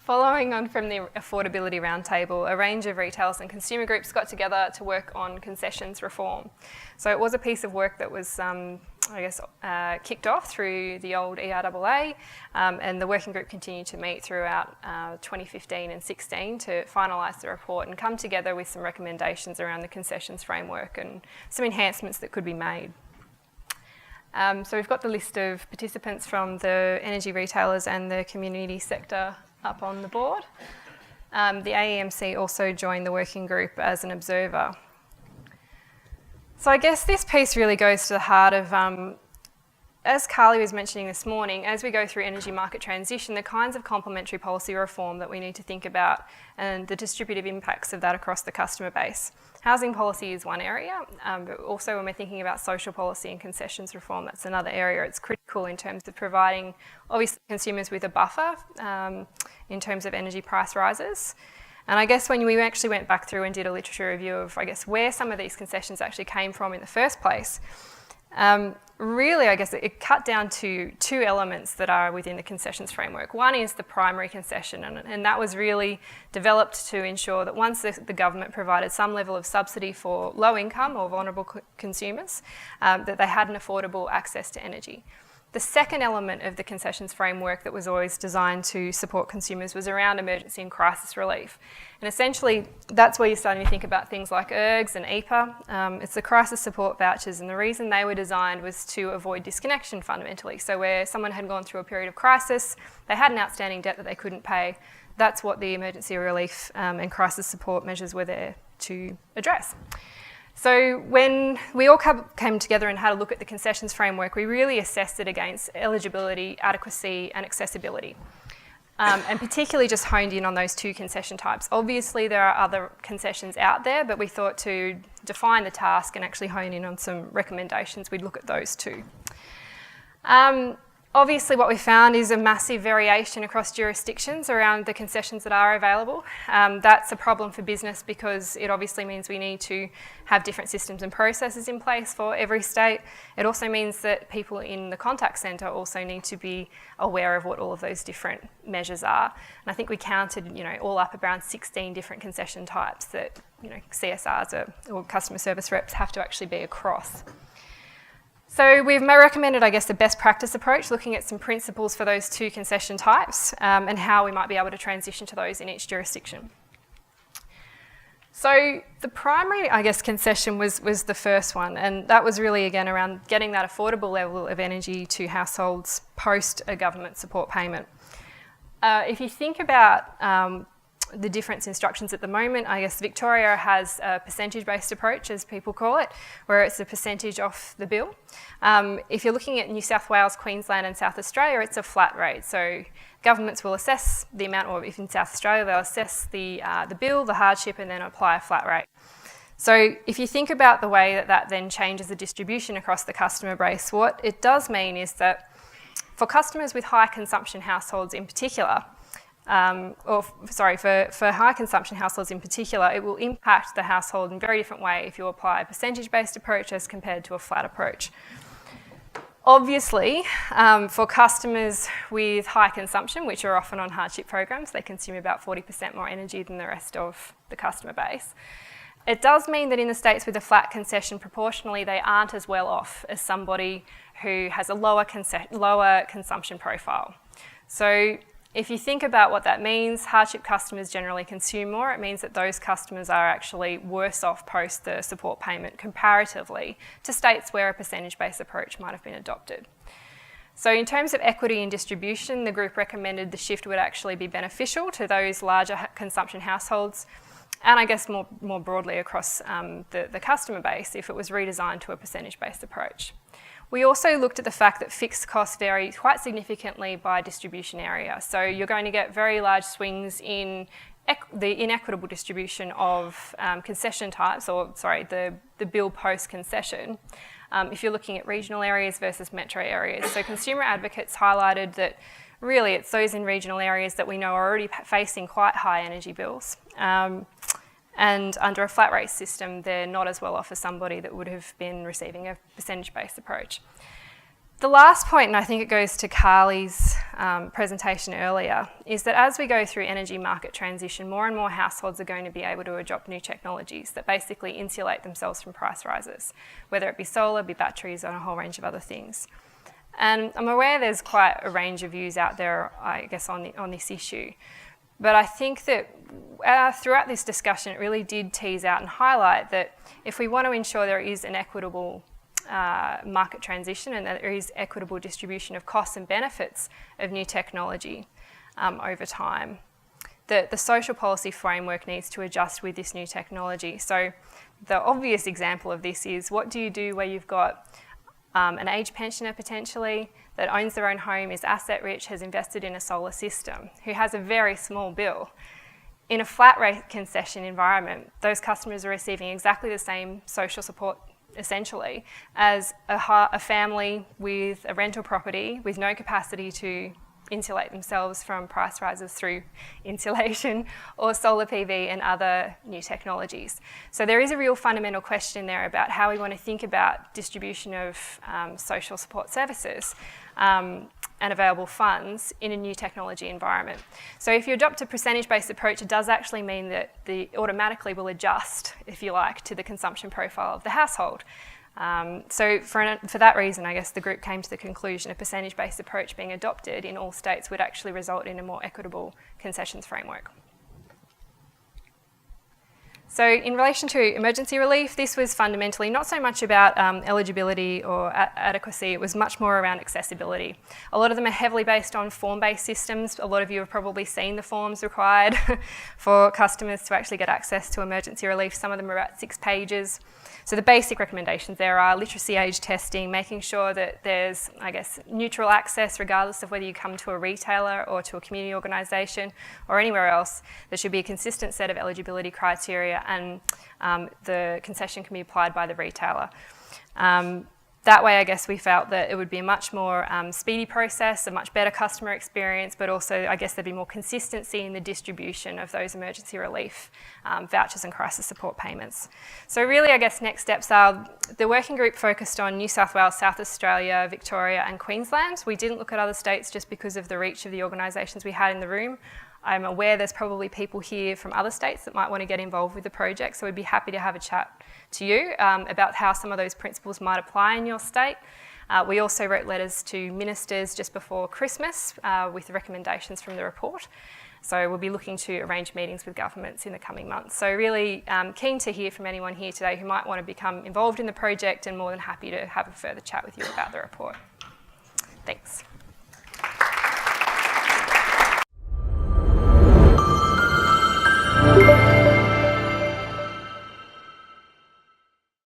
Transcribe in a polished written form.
Following on from the Affordability Roundtable, a range of retailers and consumer groups got together to work on concessions reform. So it was a piece of work that was, kicked off through the old ERAA, and the working group continued to meet throughout 2015 and 16 to finalise the report and come together with some recommendations around the concessions framework and some enhancements that could be made. So we've got the list of participants from the energy retailers and the community sector up on the board. The AEMC also joined the working group as an observer. So I guess this piece really goes to the heart of, as Carly was mentioning this morning, as we go through energy market transition, the kinds of complementary policy reform that we need to think about and the distributive impacts of that across the customer base. Housing policy is one area, but also when we're thinking about social policy and concessions reform, that's another area. It's critical in terms of providing, obviously, consumers with a buffer in terms of energy price rises. And I guess when we actually went back through and did a literature review of, where some of these concessions actually came from in the first place, really, it cut down to two elements that are within the concessions framework. One is the primary concession, and that was really developed to ensure that once the government provided some level of subsidy for low-income or vulnerable consumers, that they had an affordable access to energy. The second element of the concessions framework that was always designed to support consumers was around emergency and crisis relief. And essentially, that's where you're starting to think about things like ERGs and EPA. It's the crisis support vouchers, and the reason they were designed was to avoid disconnection fundamentally. So where someone had gone through a period of crisis, they had an outstanding debt that they couldn't pay, that's what the emergency relief and crisis support measures were there to address. So when we all came together and had a look at the concessions framework, we really assessed it against eligibility, adequacy and accessibility. And particularly just honed in on those two concession types. Obviously there are other concessions out there, but we thought to define the task and actually hone in on some recommendations, we'd look at those two. Obviously what we found is a massive variation across jurisdictions around the concessions that are available. That's a problem for business because it obviously means we need to have different systems and processes in place for every state. It also means that people in the contact centre also need to be aware of what all of those different measures are. And I think we counted, all up around 16 different concession types that, CSRs or customer service reps have to actually be across. So we've recommended, a best practice approach, looking at some principles for those two concession types and how we might be able to transition to those in each jurisdiction. So the primary, concession was the first one, and that was really, again, around getting that affordable level of energy to households post a government support payment. If you think about the different instructions at the moment, Victoria has a percentage-based approach, as people call it, where it's a percentage off the bill. If you're looking at New South Wales, Queensland and South Australia, it's a flat rate. So governments will assess the amount, or if in South Australia, they'll assess the bill, the hardship, and then apply a flat rate. So if you think about the way that then changes the distribution across the customer base, what it does mean is that for customers with high consumption households in particular, for high consumption households in particular, it will impact the household in a very different way if you apply a percentage-based approach as compared to a flat approach. Obviously, for customers with high consumption, which are often on hardship programs, they consume about 40% more energy than the rest of the customer base. It does mean that in the states with a flat concession, proportionally, they aren't as well off as somebody who has a lower consumption profile. So if you think about what that means, hardship customers generally consume more. It means that those customers are actually worse off post the support payment comparatively to states where a percentage-based approach might have been adopted. So in terms of equity and distribution, the group recommended the shift would actually be beneficial to those larger consumption households and more broadly across the customer base if it was redesigned to a percentage-based approach. We also looked at the fact that fixed costs vary quite significantly by distribution area. So you're going to get very large swings in the inequitable distribution of concession types, the bill post-concession, if you're looking at regional areas versus metro areas. So consumer advocates highlighted that really it's those in regional areas that we know are already facing quite high energy bills. And under a flat rate system, they're not as well off as somebody that would have been receiving a percentage-based approach. The last point, and I think it goes to Carly's presentation earlier, is that as we go through energy market transition, more and more households are going to be able to adopt new technologies that basically insulate themselves from price rises, whether it be solar, be batteries, and a whole range of other things. And I'm aware there's quite a range of views out there, I guess, on this issue. But I think that throughout this discussion, it really did tease out and highlight that if we want to ensure there is an equitable market transition and that there is equitable distribution of costs and benefits of new technology over time, that the social policy framework needs to adjust with this new technology. So the obvious example of this is, what do you do where you've got an age pensioner potentially that owns their own home, is asset rich, has invested in a solar system, who has a very small bill? In a flat rate concession environment, those customers are receiving exactly the same social support essentially as a family with a rental property with no capacity to insulate themselves from price rises through insulation or solar PV and other new technologies. So there is a real fundamental question there about how we want to think about distribution of social support services and available funds in a new technology environment. So if you adopt a percentage-based approach, it does actually mean that it automatically will adjust, if you like, to the consumption profile of the household. So for that reason, I guess the group came to the conclusion a percentage-based approach being adopted in all states would actually result in a more equitable concessions framework. So in relation to emergency relief, this was fundamentally not so much about eligibility or adequacy, it was much more around accessibility. A lot of them are heavily based on form-based systems. A lot of you have probably seen the forms required for customers to actually get access to emergency relief. Some of them are about 6 pages. So the basic recommendations there are literacy age testing, making sure that there's, I guess, neutral access regardless of whether you come to a retailer or to a community organisation or anywhere else. There should be a consistent set of eligibility criteria and the concession can be applied by the retailer. That way, I guess we felt that it would be a much more speedy process, a much better customer experience, but also I guess there'd be more consistency in the distribution of those emergency relief vouchers and crisis support payments. So really, I guess next steps are the working group focused on New South Wales, South Australia, Victoria and Queensland. We didn't look at other states just because of the reach of the organisations we had in the room. I'm aware there's probably people here from other states that might want to get involved with the project, so we'd be happy to have a chat to you about how some of those principles might apply in your state. We also wrote letters to ministers just before Christmas with the recommendations from the report. So we'll be looking to arrange meetings with governments in the coming months. So really keen to hear from anyone here today who might want to become involved in the project and more than happy to have a further chat with you about the report. Thanks.